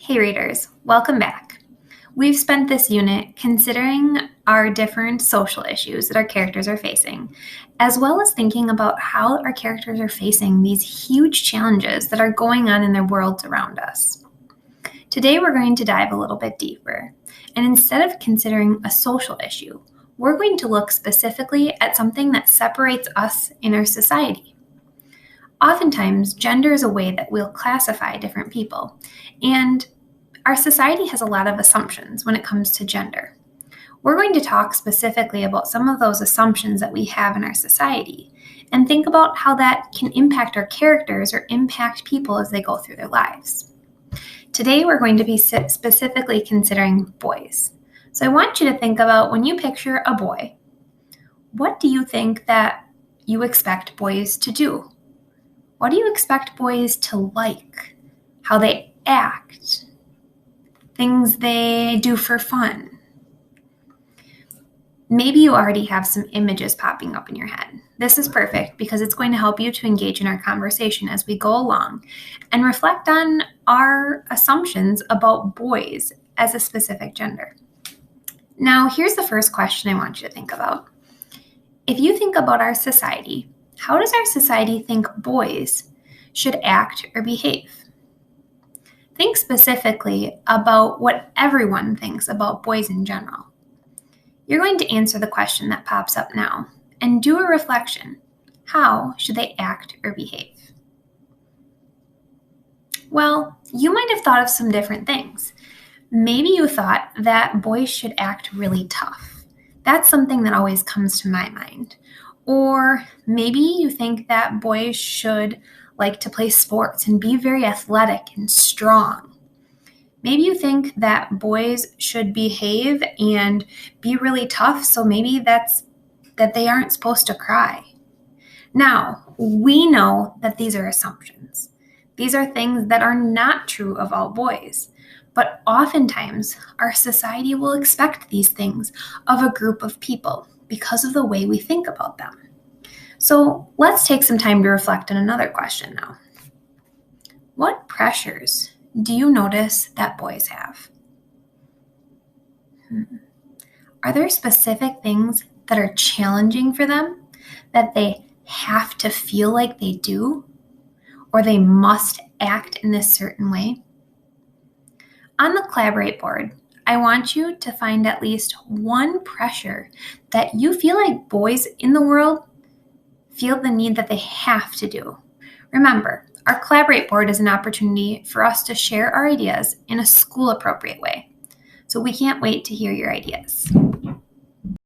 Hey readers, welcome back. We've spent this unit considering our different social issues that our characters are facing, as well as thinking about how our characters are facing these huge challenges that are going on in their worlds around us. Today we're going to dive a little bit deeper, and instead of considering a social issue, we're going to look specifically at something that separates us in our society. Oftentimes, gender is a way that we'll classify different people, and our society has a lot of assumptions when it comes to gender. We're going to talk specifically about some of those assumptions that we have in our society and think about how that can impact our characters or impact people as they go through their lives. Today, we're going to be specifically considering boys. So I want you to think about when you picture a boy, what do you think that you expect boys to do? What do you expect boys to like? How they act? Things they do for fun? Maybe you already have some images popping up in your head. This is perfect because it's going to help you to engage in our conversation as we go along and reflect on our assumptions about boys as a specific gender. Now, here's the first question I want you to think about. If you think about our society, how does our society think boys should act or behave? Think specifically about what everyone thinks about boys in general. You're going to answer the question that pops up now and do a reflection. How should they act or behave? Well, you might have thought of some different things. Maybe you thought that boys should act really tough. That's something that always comes to my mind. Or maybe you think that boys should like to play sports and be very athletic and strong. Maybe you think that boys should behave and be really tough, so maybe that's that they aren't supposed to cry. Now, we know that these are assumptions. These are things that are not true of all boys. But oftentimes, our society will expect these things of a group of people because of the way we think about them. So let's take some time to reflect on another question now. What pressures do you notice that boys have? Are there specific things that are challenging for them that they have to feel like they do, or they must act in this certain way? On the Collaborate board, I want you to find at least one pressure that you feel like boys in the world feel the need that they have to do. Remember, our Collaborate board is an opportunity for us to share our ideas in a school-appropriate way. So we can't wait to hear your ideas.